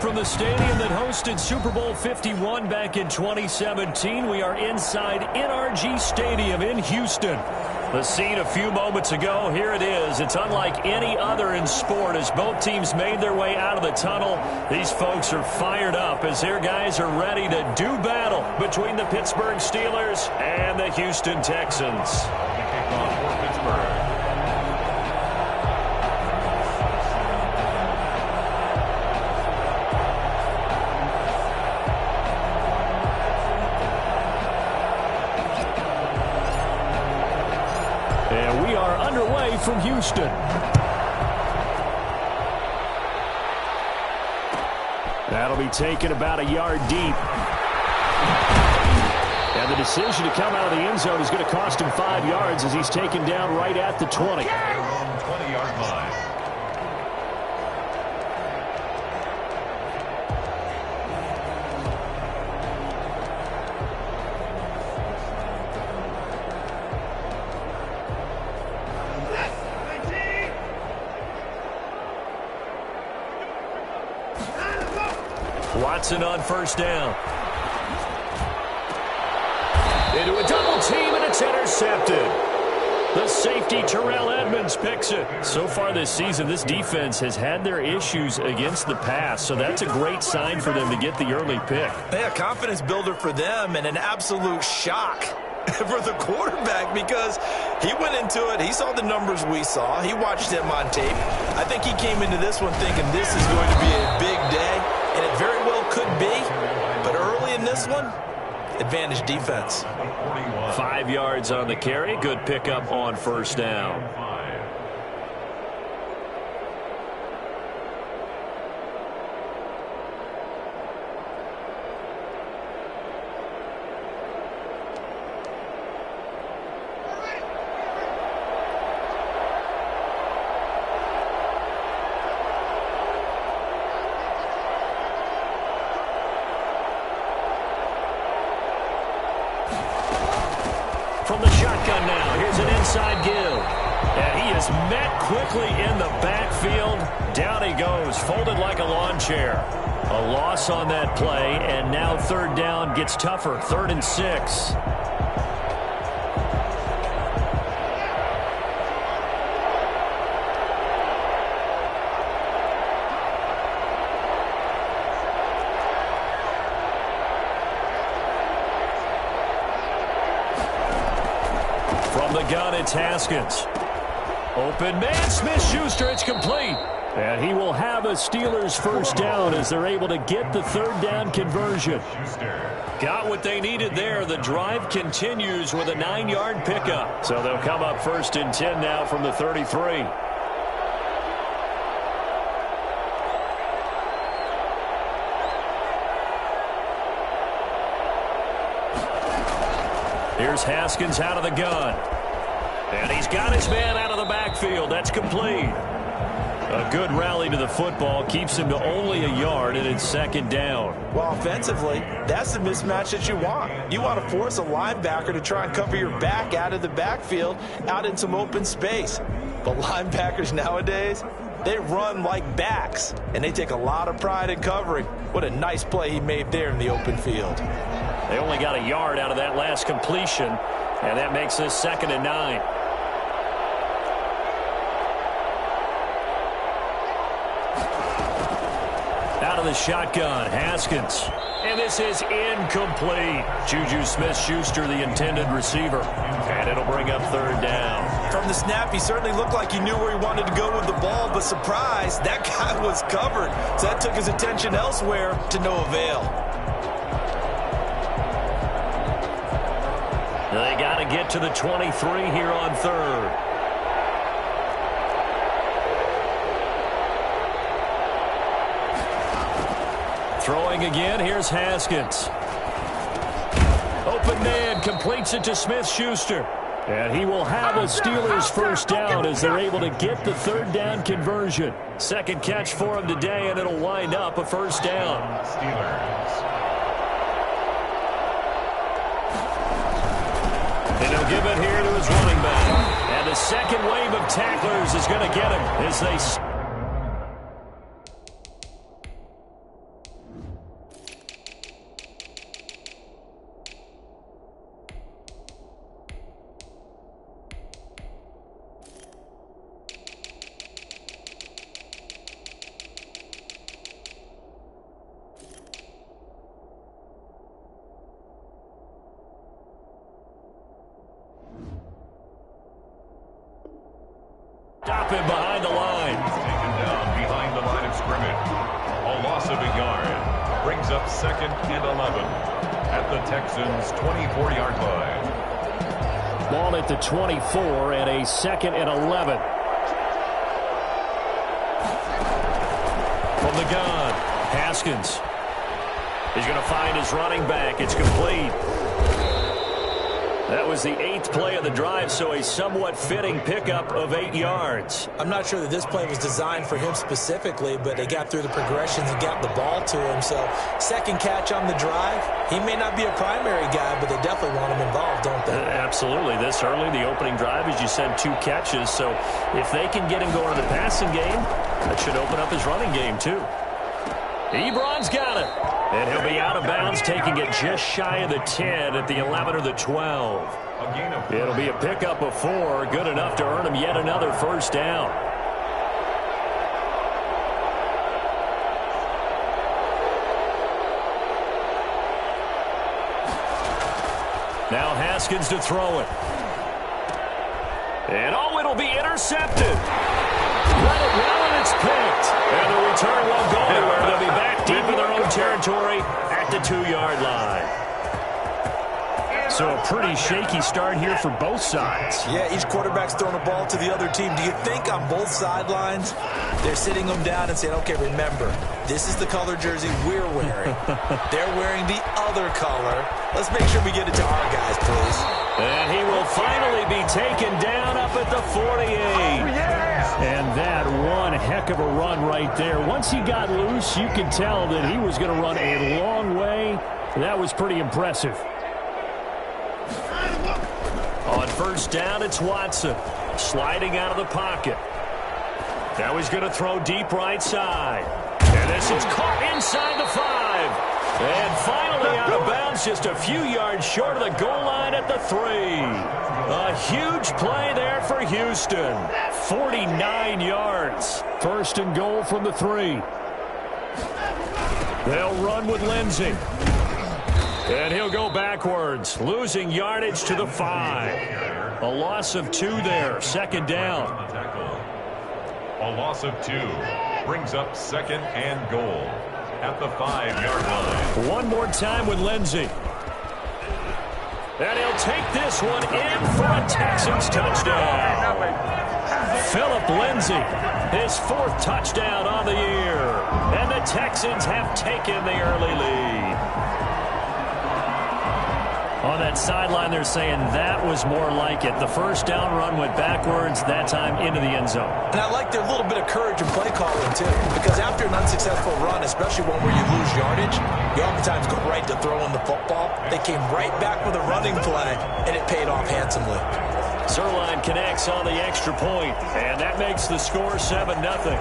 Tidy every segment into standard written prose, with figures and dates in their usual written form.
from the stadium that hosted Super Bowl 51 back in 2017. We are inside NRG Stadium in Houston. The scene a few moments ago, here it is. It's unlike any other in sport as both teams made their way out of the tunnel. These folks are fired up as their guys are ready to do battle between the Pittsburgh Steelers and the Houston Texans. Kickoff for Pittsburgh. And we are underway from Houston. That'll be taken about a yard deep. And the decision to come out of the end zone is going to cost him 5 yards as he's taken down right at the 20. 20-yard line. Watson on first down. Into a double team, and it's intercepted. The safety, Terrell Edmonds, picks it. So far this season, this defense has had their issues against the pass, so that's a great sign for them to get the early pick. Yeah, confidence builder for them and an absolute shock for the quarterback because he went into it. He saw the numbers we saw. He watched them on tape. I think he came into this one thinking this is going to be a big day, and it very well could be. But early in this one, advantage defense. 5 yards on the carry. Good pickup on first down. From the shotgun now, here's an inside give. And he is met quickly in the backfield. Down he goes, folded like a lawn chair. A loss on that play, and now third down gets tougher. 3rd and 6. From the gun, it's Haskins. Open man, Smith-Schuster, it's complete. And he will have a Steelers first down as they're able to get the third down conversion. Got what they needed there. The drive continues with a 9-yard pickup. So they'll come up 1st and 10 now from the 33. Here's Haskins out of the gun. And he's got his man out of the backfield. That's complete. A good rally to the football keeps him to only a yard, and it's 2nd down. Well, offensively, that's the mismatch that you want. You want to force a linebacker to try and cover your back out of the backfield, out in some open space. But linebackers nowadays, they run like backs, and they take a lot of pride in covering. What a nice play he made there in the open field. They only got a yard out of that last completion, and that makes this 2nd and 9. Out of the shotgun, Haskins. And this is incomplete. Juju Smith-Schuster, the intended receiver. And it'll bring up 3rd down. From the snap, he certainly looked like he knew where he wanted to go with the ball, but surprise, that guy was covered. So that took his attention elsewhere to no avail. They got to get to the 23 here on 3rd. Throwing again, here's Haskins. Open man, completes it to Smith-Schuster. And he will have a Steelers first down as they're able to get the 3rd down conversion. 2nd catch for him today, and it'll wind up a first down. And he'll give it here to his running back. And the second wave of tacklers is going to get him as they... up and behind the line. Taken down behind the line of scrimmage. A loss of a yard. Brings up 2nd and 11 at the Texans' 24-yard line. Ball at the 24 and a 2nd and 11. From the gun, Haskins. He's going to find his running back. It's complete. That was the 8th play of the drive, so a somewhat fitting pickup of 8 yards. I'm not sure that this play was designed for him specifically, but they got through the progressions and got the ball to him. So, second catch on the drive. He may not be a primary guy, but they definitely want him involved, don't they? Absolutely. This early, the opening drive, as you said, 2 catches. So, if they can get him going in the passing game, that should open up his running game, too. Ebron's got it. And he'll be out of bounds, taking it just shy of the 10 at the 11 or the 12. It'll be a pickup of 4, good enough to earn him yet another first down. Now Haskins to throw it. And it'll be intercepted. Let it run and it's picked. And the return won't go anywhere. They'll be back deep in their own territory at the 2-yard line. So a pretty shaky start here for both sides. Yeah, each quarterback's throwing a ball to the other team. Do you think on both sidelines they're sitting them down and saying, okay, remember, this is the color jersey we're wearing. They're wearing the other color. Let's make sure we get it to our guys, please. And he will finally be taken down up at the 48. And that one heck of a run right there. Once he got loose, you can tell that he was going to run a long way. That was pretty impressive. On first down, it's Watson. Sliding out of the pocket. Now he's going to throw deep right side. And this is caught inside the 5. And finally out of bounds, just a few yards short of the goal line at the 3. A huge play there for Houston. 49 yards. First and goal from the 3. They'll run with Lindsey. And he'll go backwards, losing yardage to the 5. A loss of 2 there, 2nd down. A loss of 2 brings up 2nd and goal at the 5-yard line. One more time with Lindsey. And he'll take this one in for a Texans touchdown. Phillip Lindsay, his 4th touchdown on the year. And the Texans have taken the early lead. On that sideline, they're saying that was more like it. The first down run went backwards, that time into the end zone. And I like their little bit of courage and play calling, too. Because after an unsuccessful run, especially one where you lose yardage, you oftentimes go right to throwing the football. They came right back with a running play, and it paid off handsomely. Zerline connects on the extra point, and that makes the score 7-0.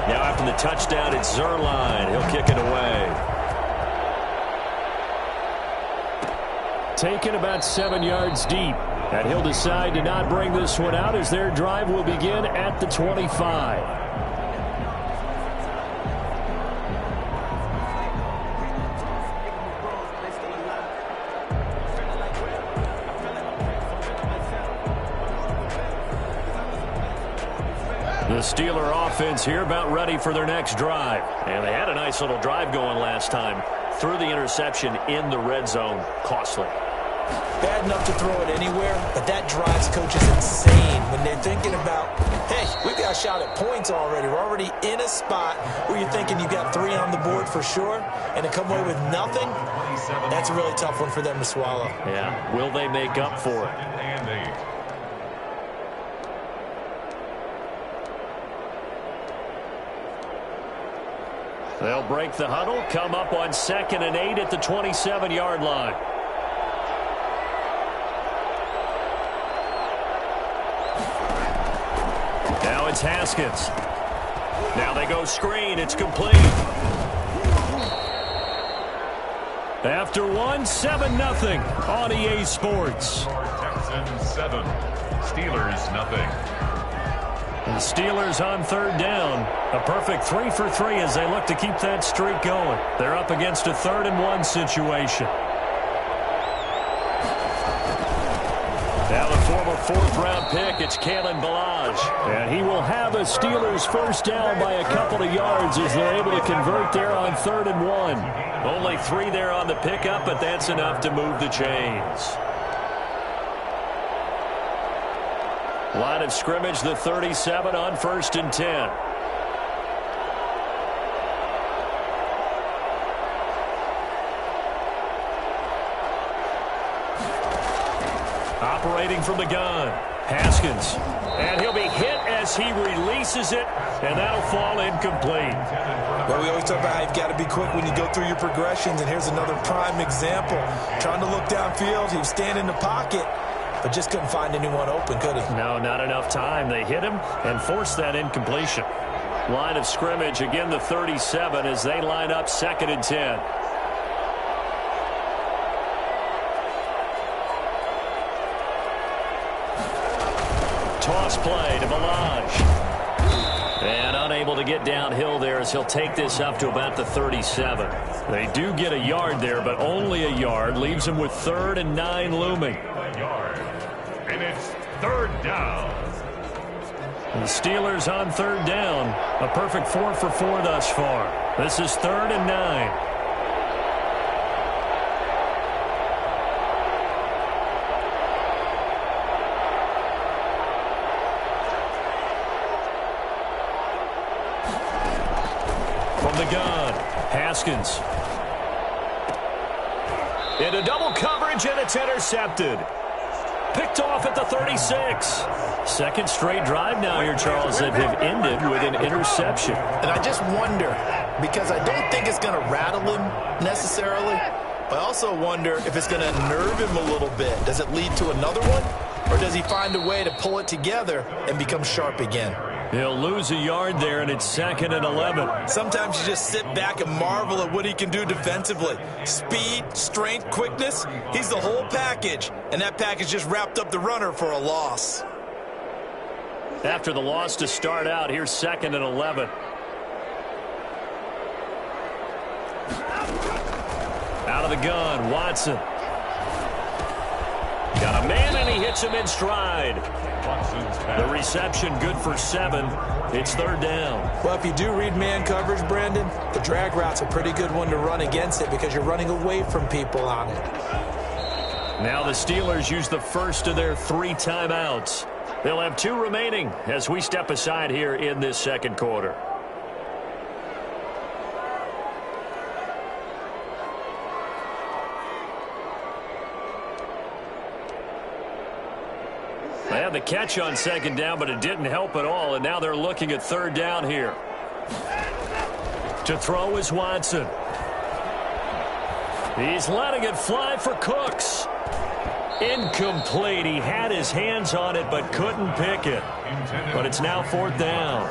Now after the touchdown, it's Zerline. He'll kick it away. Taken about 7 yards deep. And he'll decide to not bring this one out as their drive will begin at the 25. The Steeler offense here about ready for their next drive. And they had a nice little drive going last time. Threw the interception in the red zone. Costly. Bad enough to throw it anywhere, but that drives coaches insane when they're thinking about, hey, we've got a shot at points already. We're already in a spot where you're thinking you got 3 on the board for sure, and to come away with nothing, that's a really tough one for them to swallow. Yeah, will they make up for it? They'll break the huddle, come up on 2nd and 8 at the 27-yard line. Now it's Haskins. Now they go screen. It's complete. After one, 7-0 on EA Sports. Texans 7, Steelers 0. The Steelers on third down. A perfect 3 for 3 as they look to keep that streak going. They're up against a 3rd and 1 situation. Now the former 4th-round pick, it's Kalen Ballage. And he will have a Steelers first down by a couple of yards as they're able to convert there on 3rd and 1. Only 3 there on the pickup, but that's enough to move the chains. Line of scrimmage, the 37 on 1st and 10. Operating from the gun, Haskins. And he'll be hit as he releases it, and that'll fall incomplete. Well, we always talk about how you've got to be quick when you go through your progressions, and here's another prime example. Trying to look downfield, he was standing in the pocket, but just couldn't find anyone open, could he? No, not enough time. They hit him and forced that incompletion. Line of scrimmage, again the 37 as they line up 2nd and 10. Toss play to Ballage. And unable to get downhill there as he'll take this up to about the 37. They do get a yard there, but only a yard. Leaves them with 3rd and 9 looming. And it's 3rd down. The Steelers on 3rd down. A perfect 4 for 4 thus far. This is 3rd and 9. From the gun, Haskins. Into double coverage, and it's intercepted. Picked off at the 36. Second straight drive now here, Charles, that have ended with an interception. And I just wonder, because I don't think it's going to rattle him necessarily, but I also wonder if it's going to nerve him a little bit. Does it lead to another one? Or does he find a way to pull it together and become sharp again? He'll lose a yard there, and it's 2nd and 11. Sometimes you just sit back and marvel at what he can do defensively. Speed, strength, quickness, he's the whole package. And that package just wrapped up the runner for a loss. After the loss to start out, here's 2nd and 11. Out of the gun, Watson. Got a man, and he hits him in stride. The reception good for 7. It's 3rd down. Well, if you do read man coverage, Brandon, the drag route's a pretty good one to run against it because you're running away from people on it. Now the Steelers use the first of their 3 timeouts. They'll have 2 remaining as we step aside here in this 2nd quarter. They had the catch on 2nd down, but it didn't help at all, and now they're looking at 3rd down here. To throw is Watson. He's letting it fly for Cooks. Incomplete. He had his hands on it but couldn't pick it. But it's now 4th down.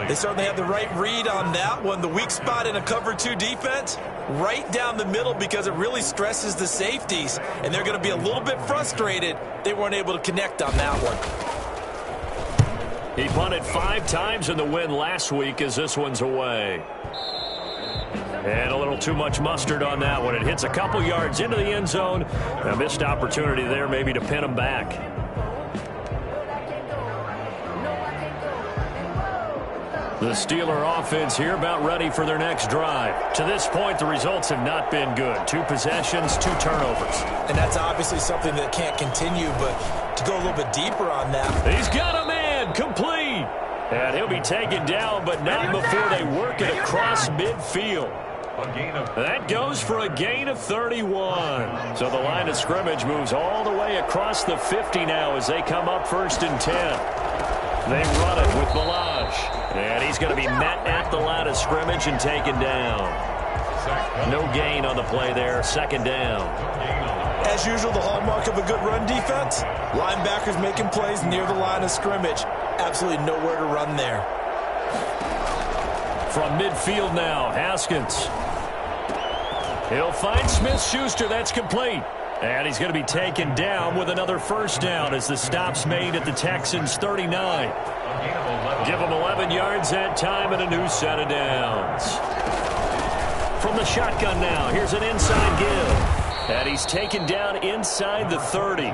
They certainly have the right read on that one. The weak spot in a cover 2 defense, right down the middle because it really stresses the safeties. And they're going to be a little bit frustrated they weren't able to connect on that one. He punted 5 times in the win last week as this one's away. And a little too much mustard on that one. It hits a couple yards into the end zone. A missed opportunity there maybe to pin him back. The Steeler offense here about ready for their next drive. To this point, the results have not been good. 2 possessions, 2 turnovers. And that's obviously something that can't continue, but to go a little bit deeper on that. He's got a man, complete. And he'll be taken down, but not before they work it across midfield. That goes for a gain of 31. So the line of scrimmage moves all the way across the 50 now as they come up 1st and 10. They run it with Ballage. And he's going to be met at the line of scrimmage and taken down. No gain on the play there, 2nd down. As usual, the hallmark of a good run defense, linebackers making plays near the line of scrimmage. Absolutely nowhere to run there. From midfield now, Haskins. He'll find Smith-Schuster. That's complete. And he's going to be taken down with another first down as the stop's made at the Texans' 39. Give him 11 yards that time and a new set of downs. From the shotgun now, here's an inside give. And he's taken down inside the 30.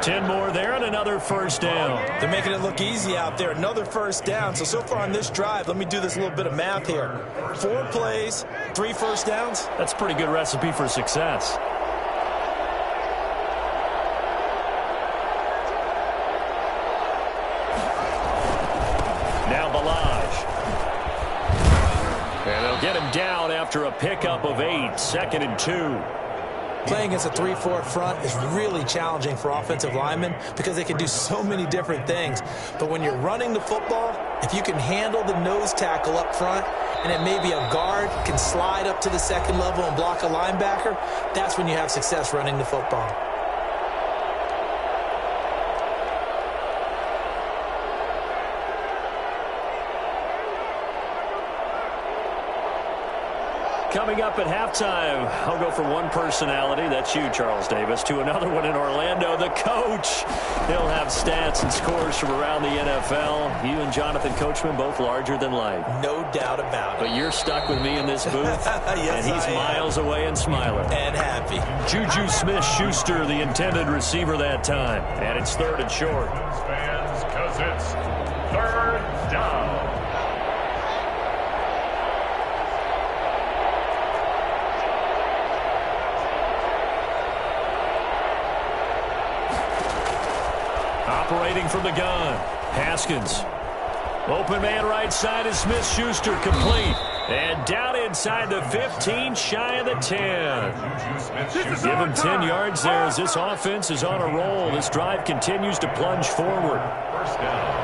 10 more there and another first down. They're making it look easy out there. Another first down. So far on this drive, let me do this little bit of math here. 4 plays, 3 first downs. That's a pretty good recipe for success. And they'll get him down after a pickup of 8, 2nd and 2. Playing against a 3-4 front is really challenging for offensive linemen because they can do so many different things. But when you're running the football, if you can handle the nose tackle up front and it may be a guard can slide up to the second level and block a linebacker, that's when you have success running the football. Coming up at halftime, I'll go from one personality, that's you, Charles Davis, to another one in Orlando, the coach. He'll have stats and scores from around the NFL. You and Jonathan Coachman both larger than life. No doubt about it. But you're stuck with me in this booth, yes, and he's miles away and smiling. And happy. Juju Smith-Schuster, the intended receiver that time. And it's 3rd and short. Fans, because it's 3rd down. Operating from the gun, Haskins. Open man right side is Smith-Schuster, complete. And down inside the 15, shy of the 10. Give him 10 yards there as this offense is on a roll. This drive continues to plunge forward. First down.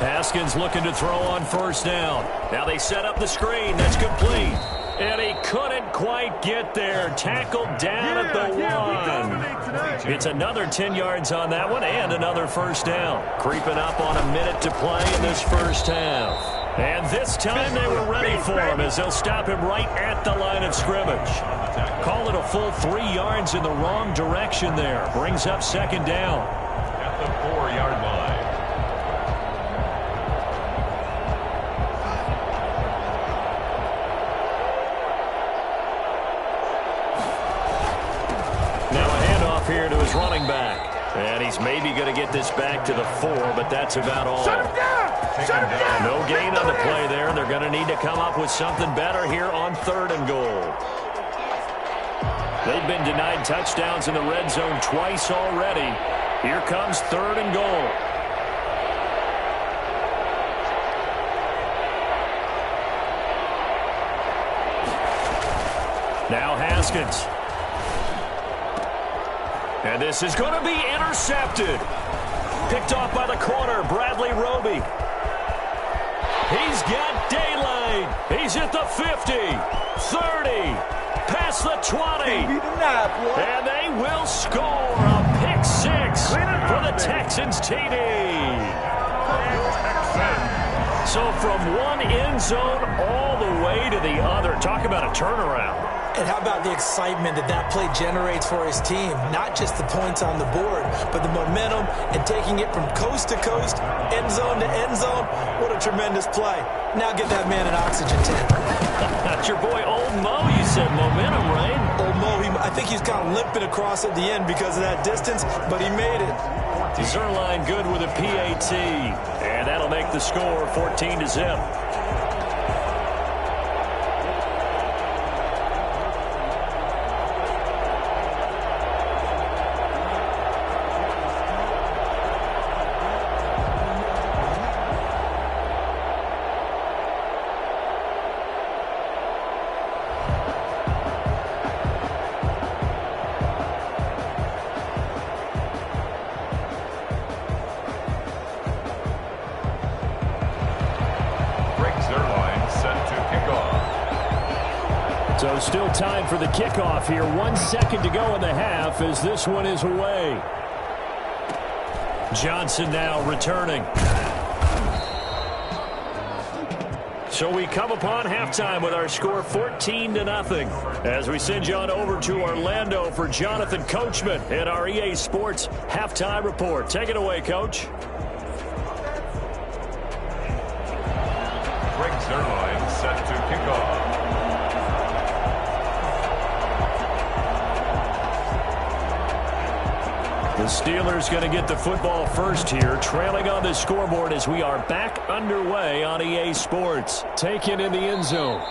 Haskins looking to throw on first down. Now they set up the screen. That's complete. And he couldn't quite get there. Tackled down at the 1. It's another 10 yards on that one and another first down. Creeping up on a minute to play in this first half. And this time they were ready for him as they'll stop him right at the line of scrimmage. Call it a full 3 yards in the wrong direction there. Brings up 2nd down. At the 4-yard line. Here to his running back. And he's maybe going to get this back to the 4, but that's about all. Shut him down! Shut him down! No gain on the play there. They're going to need to come up with something better here on 3rd and goal. They've been denied touchdowns in the red zone twice already. Here comes 3rd and goal. Now Haskins. And this is going to be intercepted. Picked off by the corner, Bradley Roby. He's got daylight. He's at the 50, 30, past the 20. And they will score a pick 6 for the Texans TD. So from one end zone all the way to the other. Talk about a turnaround. And how about the excitement that that play generates for his team? Not just the points on the board, but the momentum and taking it from coast to coast, end zone to end zone. What a tremendous play. Now get that man an oxygen tank. That's your boy Old Mo. You said momentum, right? Old Mo, I think he's kind of limping across at the end because of that distance, but he made it. Zerline good with a PAT. And that'll make the score 14-0. So still time for the kickoff here. 1 second to go in the half as this one is away. Johnson now returning. So we come upon halftime with our score 14-0. As we send you on over to Orlando for Jonathan Coachman in our EA Sports Halftime Report. Take it away, Coach. Greg Zerline set to kick off. The Steelers going to get the football first here, trailing on the scoreboard as we are back underway on EA Sports. Taken in the end zone.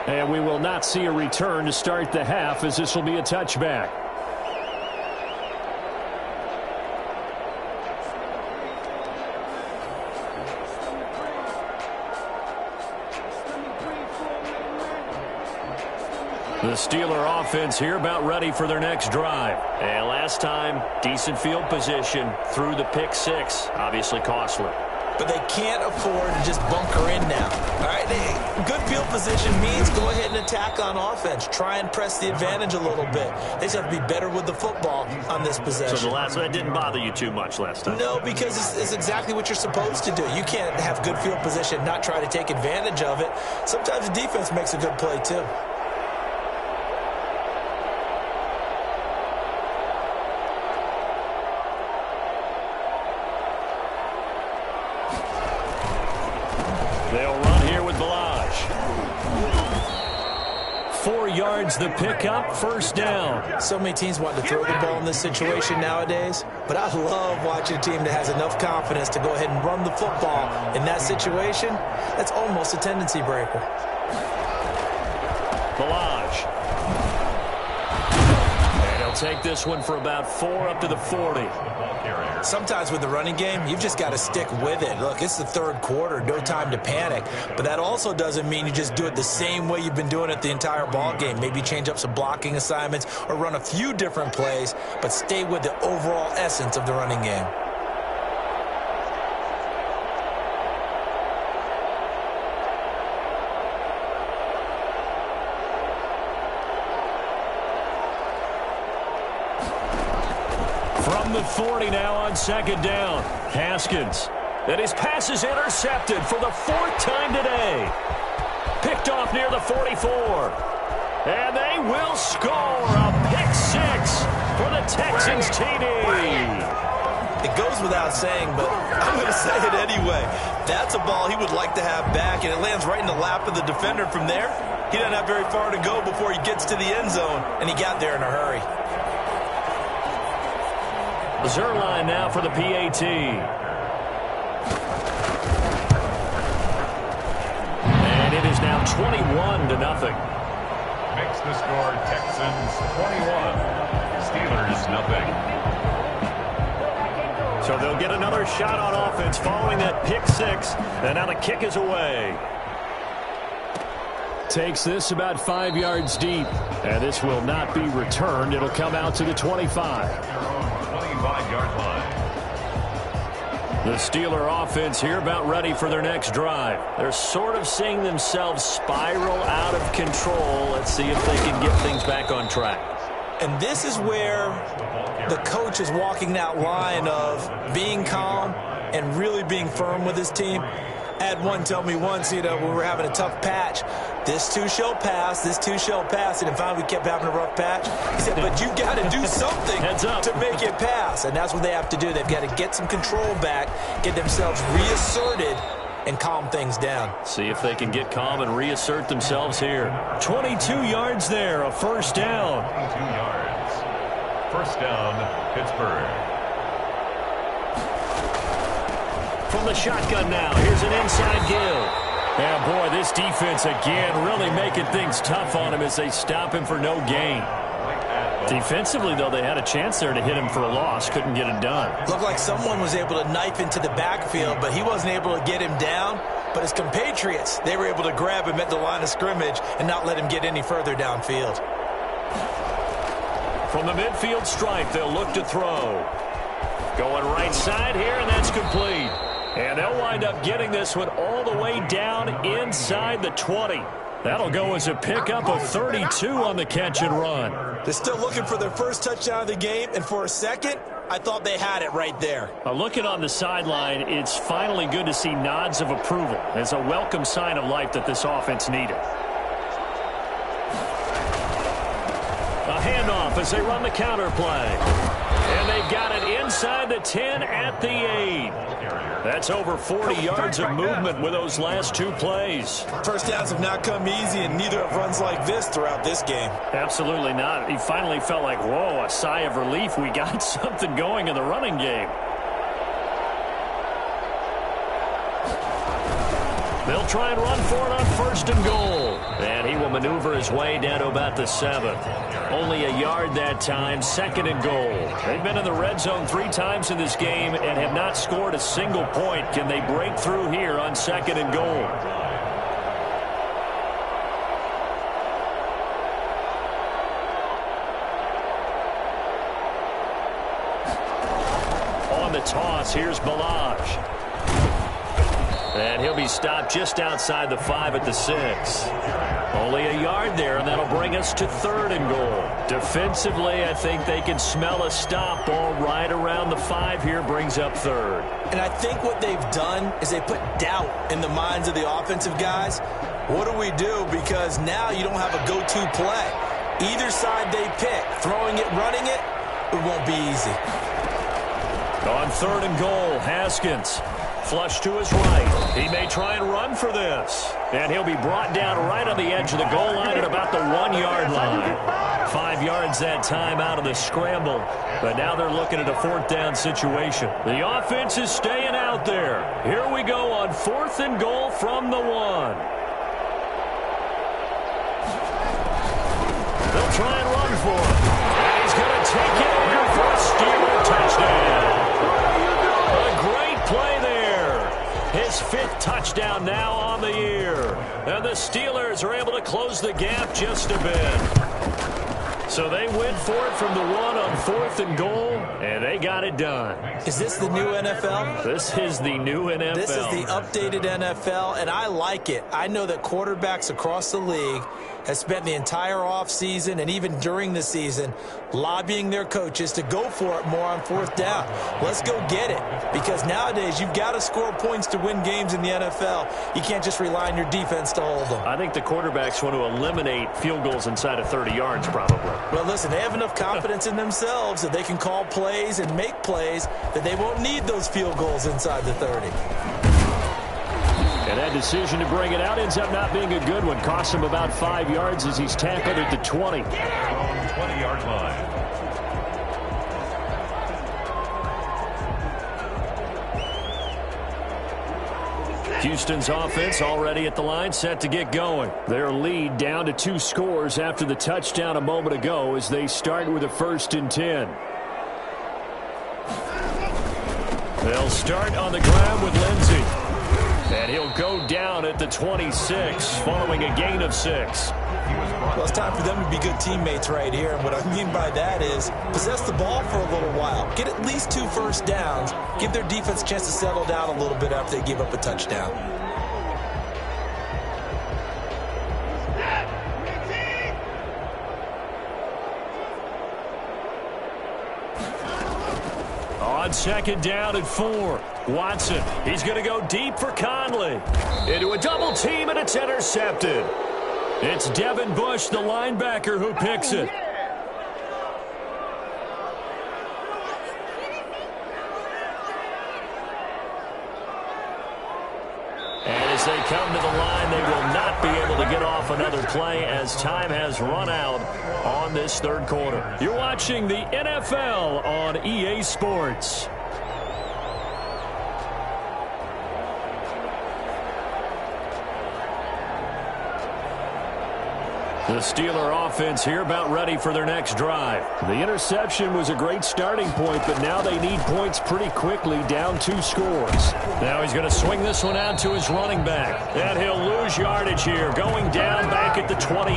And we will not see a return to start the half, as this will be a touchback. The Steeler offense here about ready for their next drive. And last time, decent field position through the pick six. Obviously costly. But they can't afford to just bunker in now. All right, good field position means go ahead and attack on offense. Try and press the advantage a little bit. They just have to be better with the football on this possession. So the last one didn't bother you too much last time? No, because it's exactly what you're supposed to do. You can't have good field position, not try to take advantage of it. Sometimes the defense makes a good play too. They'll run here with Balaj. 4 yards the pickup, first down. So many teams want to throw the ball in this situation nowadays, but I love watching a team that has enough confidence to go ahead and run the football in that situation. That's almost a tendency breaker. Balaj. And he'll take this one for about 4 up to the 40. Sometimes with the running game, you've just got to stick with it. Look, it's the third quarter, no time to panic. But that also doesn't mean you just do it the same way you've been doing it the entire ball game. Maybe change up some blocking assignments or run a few different plays, but stay with the overall essence of the running game. From the 40 now on second down. Haskins. And his pass is intercepted for the 4th time today. Picked off near the 44. And they will score a pick six for the Texans TD. It goes without saying, but I'm going to say it anyway. That's a ball he would like to have back, and it lands right in the lap of the defender from there. He doesn't have very far to go before he gets to the end zone, and he got there in a hurry. Zerline now for the PAT. And it is now 21-0. Makes the score Texans 21, Steelers nothing. So they'll get another shot on offense following that pick six. And now the kick is away. Takes this about 5 yards deep. And this will not be returned. It'll come out to the 25. 25-yard line. The Steeler offense here about ready for their next drive. They're sort of seeing themselves spiral out of control. Let's see if they can get things back on track. And this is where the coach is walking that line of being calm and really being firm with his team. I had one tell me once, when we were having a tough patch, this too shall pass, this too shall pass. And finally we kept having a rough patch. He said, but you got to do something to make it pass. And that's what they have to do. They've got to get some control back, get themselves reasserted, and calm things down. See if they can get calm and reassert themselves here. 22 yards there, a first down. 22 yards. First down, Pittsburgh. From the shotgun now, here's an inside give. Yeah, boy, this defense again really making things tough on him as they stop him for no gain. Defensively, though, they had a chance there to hit him for a loss. Couldn't get it done. Looked like someone was able to knife into the backfield, but he wasn't able to get him down. But his compatriots, they were able to grab him at the line of scrimmage and not let him get any further downfield. From the midfield stripe, they'll look to throw. Going right side here, and that's complete. And they'll wind up getting this one all the way down inside the 20. That'll go as a pickup of 32 on the catch and run. They're still looking for their first touchdown of the game, and for a second, I thought they had it right there. Looking on the sideline, it's finally good to see nods of approval. It's a welcome sign of life that this offense needed. A handoff as they run the counter play. And they've got it inside the 10 at the 8. That's over 40 yards of movement with those last two plays. First downs have not come easy, and neither have runs like this throughout this game. Absolutely not. He finally felt like, whoa, a sigh of relief. We got something going in the running game. They'll try and run for it on 1st and goal. And he will maneuver his way down to about the 7. Only a yard that time, 2nd and goal. They've been in the red zone 3 times in this game and have not scored a single point. Can they break through here on 2nd and goal? On the toss, here's Balaj. And he'll be stopped just outside the 5 at the 6. Only a yard there, and that'll bring us to 3rd and goal. Defensively, I think they can smell a stop ball right around the 5 here, brings up 3rd. And I think what they've done is they put doubt in the minds of the offensive guys. What do we do? Because now you don't have a go-to play. Either side they pick, throwing it, running it, it won't be easy. On 3rd and goal, Haskins. Flush to his right. He may try and run for this. And he'll be brought down right on the edge of the goal line at about the 1-yard line. 5 yards that time out of the scramble. But now they're looking at a 4th down situation. The offense is staying out there. Here we go on 4th and goal from the 1. They'll try and run for it. And he's going to take it here for a Steeler touchdown. A great play there. His 5th touchdown now on the year. And the Steelers are able to close the gap just a bit. So they went for it from the 1 on 4th and goal, and they got it done. Is this the new NFL? This is the new NFL. This is the updated NFL, and I like it. I know that quarterbacks across the league have spent the entire offseason and even during the season lobbying their coaches to go for it more on 4th down. Let's go get it, because nowadays you've got to score points to win games in the NFL. You can't just rely on your defense to hold them. I think the quarterbacks want to eliminate field goals inside of 30 yards probably. Well, listen, they have enough confidence in themselves that they can call plays and make plays that they won't need those field goals inside the 30. And that decision to bring it out ends up not being a good one. Costs him about 5 yards as he's tackled at the 20. 20-yard line. Houston's offense already at the line, set to get going. Their lead down to 2 scores after the touchdown a moment ago as they start with a 1st and 10. They'll start on the ground with Lindsey. And he'll go down at the 26 following a gain of 6. Well, it's time for them to be good teammates right here. And what I mean by that is possess the ball for a little while. Get at least 2 first downs. Give their defense a chance to settle down a little bit after they give up a touchdown. On 2nd down and 4. Watson, he's going to go deep for Conley. Into a double team, and it's intercepted. It's Devin Bush, the linebacker, who picks it. And as they come to the line, they will not be able to get off another play as time has run out on this 3rd quarter. You're watching the NFL on EA Sports. The Steeler offense here about ready for their next drive. The interception was a great starting point, but now they need points pretty quickly, down 2 scores. Now he's going to swing this one out to his running back. And he'll lose yardage here, going down back at the 28.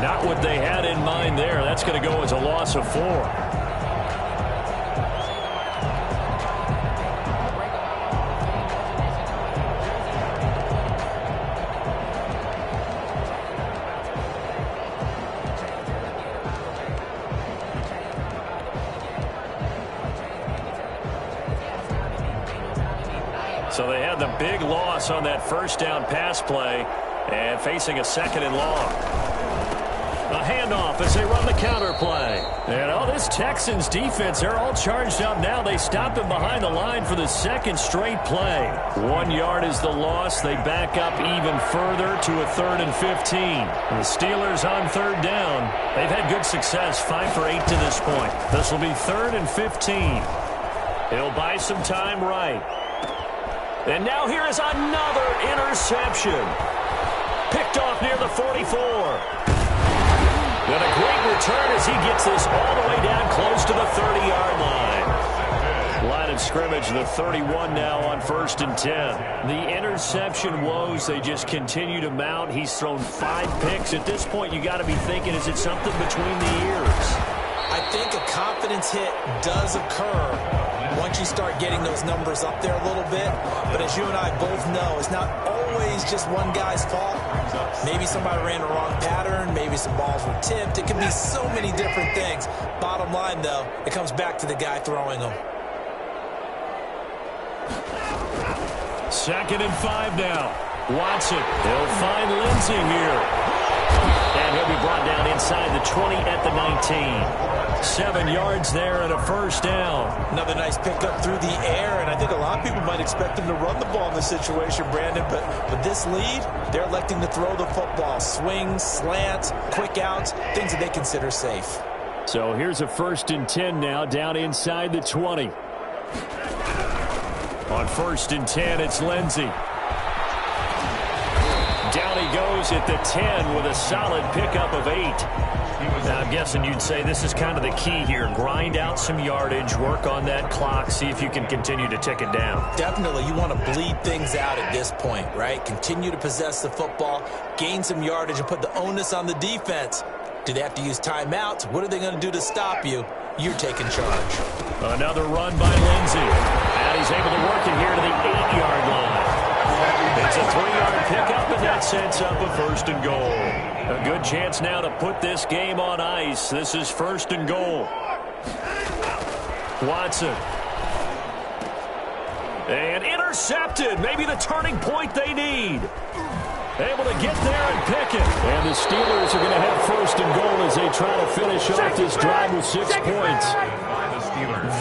Not what they had in mind there. That's going to go as a loss of 4. So they had the big loss on that first down pass play and facing a second and long. A handoff as they run the counter play. And this Texans defense, they're all charged up now. They stop him behind the line for the second straight play. 1 yard is the loss. They back up even further to a 3rd and 15. The Steelers on 3rd down. They've had good success, 5 for 8 to this point. This will be 3rd and 15. He'll buy some time right. And now here is another interception. Picked off near the 44. And a great return as he gets this all the way down close to the 30-yard line. Line of scrimmage, the 31 now on 1st and 10. The interception woes, they just continue to mount. He's thrown 5 picks. At this point, you got to be thinking, is it something between the ears? I think a confidence hit does occur once you start getting those numbers up there a little bit. But as you and I both know, it's not always just one guy's fault. Maybe somebody ran the wrong pattern. Maybe some balls were tipped. It could be so many different things. Bottom line, though, it comes back to the guy throwing them. 2nd and 5 now. Watson, he'll find Lindsey here. And he'll be brought down inside the 20 at the 19. 7 yards there and a 1st down. Another nice pickup through the air, and I think a lot of people might expect him to run the ball in this situation, Brandon, but with this lead, they're electing to throw the football. Swings, slants, quick outs, things that they consider safe. So here's a 1st and 10 now, down inside the 20. On 1st and 10, it's Lindsey. Down he goes at the 10 with a solid pickup of 8. Now, I'm guessing you'd say this is kind of the key here. Grind out some yardage, work on that clock, see if you can continue to tick it down. Definitely, you want to bleed things out at this point, right? Continue to possess the football, gain some yardage, and put the onus on the defense. Do they have to use timeouts? What are they going to do to stop you? You're taking charge. Another run by Lindsey. And he's able to work it here to the 8-yard line. It's a 3-yard pickup, and that sets up a 1st and goal. A good chance now to put this game on ice. This is 1st and goal. Watson. And intercepted. Maybe the turning point they need. Able to get there and pick it. And the Steelers are going to have 1st and goal as they try to finish off this drive with 6 points.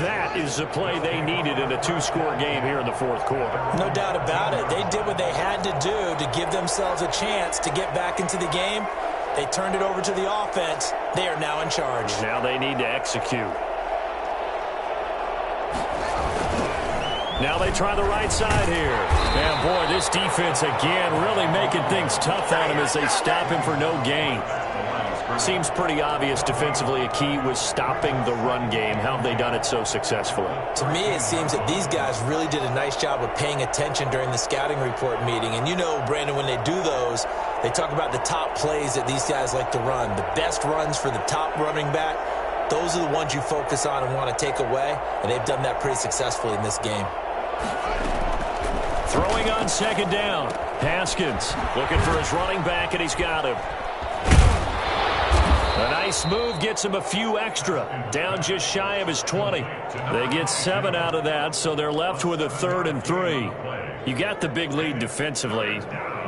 That is the play they needed in a 2-score game here in the 4th quarter. No doubt about it. They did what they had to do to give themselves a chance to get back into the game. They turned it over to the offense. They are now in charge. Now they need to execute. Now they try the right side here. And boy, this defense again really making things tough on him as they stop him for no gain. Seems pretty obvious defensively a key was stopping the run game. How have they done it so successfully? To me, it seems that these guys really did a nice job of paying attention during the scouting report meeting. And you know, Brandon, when they do those, they talk about the top plays that these guys like to run. The best runs for the top running back, those are the ones you focus on and want to take away. And they've done that pretty successfully in this game. Throwing on 2nd down. Haskins looking for his running back, and he's got him. A nice move gets him a few extra. Down just shy of his 20. They get 7 out of that, so they're left with a 3rd and 3. You got the big lead defensively.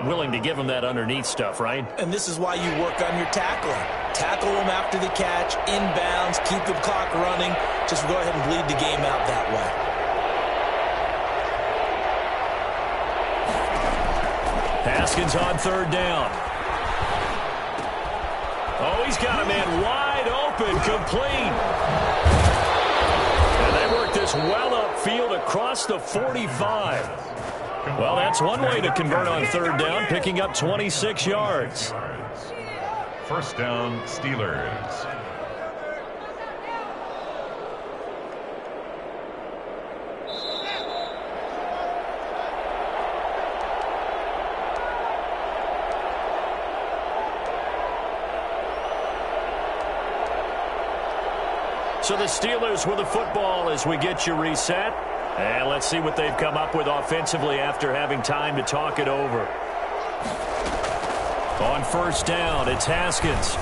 Willing to give them that underneath stuff, right? And this is why you work on your tackling. Tackle them after the catch, inbounds, keep the clock running. Just go ahead and bleed the game out that way. Haskins on 3rd down. Oh, he's got a man wide open, complete. And they work this well upfield across the 45. Well, that's one way to convert on 3rd down, picking up 26 yards. 1st down, Steelers. So the Steelers with the football as we get you reset. And let's see what they've come up with offensively after having time to talk it over. On 1st down, it's Haskins.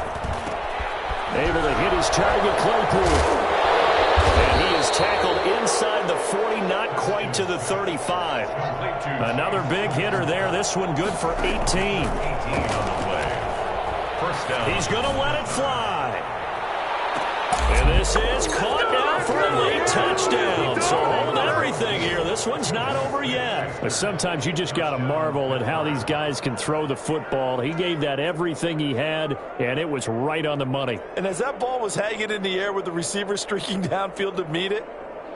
Able to hit his target, Claypool. And he is tackled inside the 40, not quite to the 35. Another big hitter there. This one good for 18. 18 on the play. First down. He's going to let it fly. And this is caught now for a late touchdown. So hold everything here. This one's not over yet. But sometimes you just got to marvel at how these guys can throw the football. He gave that everything he had, and it was right on the money. And as that ball was hanging in the air with the receiver streaking downfield to meet it,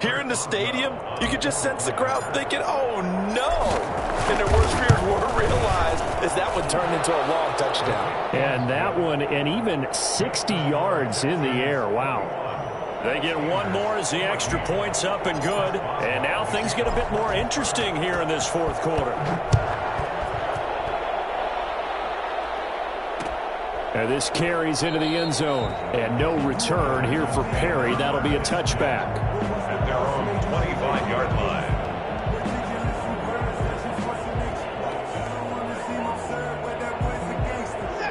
here in the stadium, you could just sense the crowd thinking, oh, no. And their worst fears were realized as that one turned into a long touchdown. And that one, and even 60 yards in the air. Wow. They get one more as the extra point's up and good. And now things get a bit more interesting here in this fourth quarter. And this carries into the end zone. And no return here for Perry. That'll be a touchback. At their own 25-yard line.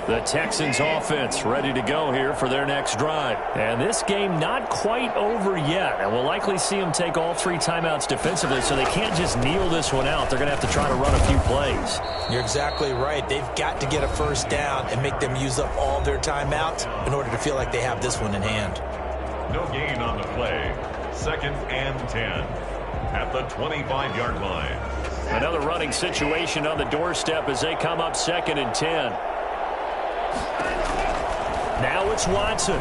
The Texans offense ready to go here for their next drive. And this game not quite over yet. And we'll likely see them take all 3 timeouts defensively, so they can't just kneel this one out. They're going to have to try to run a few plays. You're exactly right. They've got to get a first down and make them use up all their timeouts in order to feel like they have this one in hand. No gain on the play. 2nd and 10 at the 25-yard line. Another running situation on the doorstep as they come up 2nd and 10. Now it's Watson.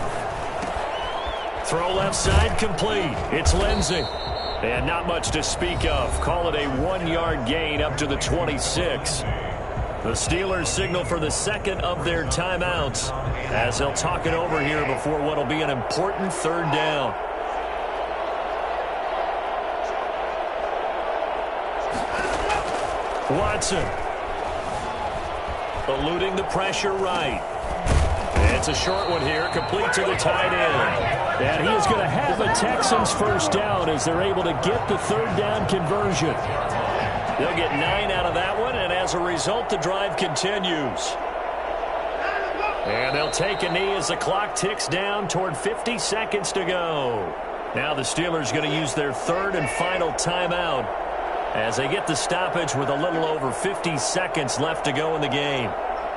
Throw left side complete. It's Lindsey. And not much to speak of. Call it a 1-yard gain up to the 26. The Steelers signal for the second of their timeouts as they'll talk it over here before what will be an important 3rd down. Watson. Eluding the pressure right. It's a short one here, complete to the tight end. And he is going to have a Texans first down as they're able to get the 3rd down conversion. They'll get 9 out of that one, and as a result, the drive continues. And they'll take a knee as the clock ticks down toward 50 seconds to go. Now the Steelers going to use their 3rd and final timeout as they get the stoppage with a little over 50 seconds left to go in the game.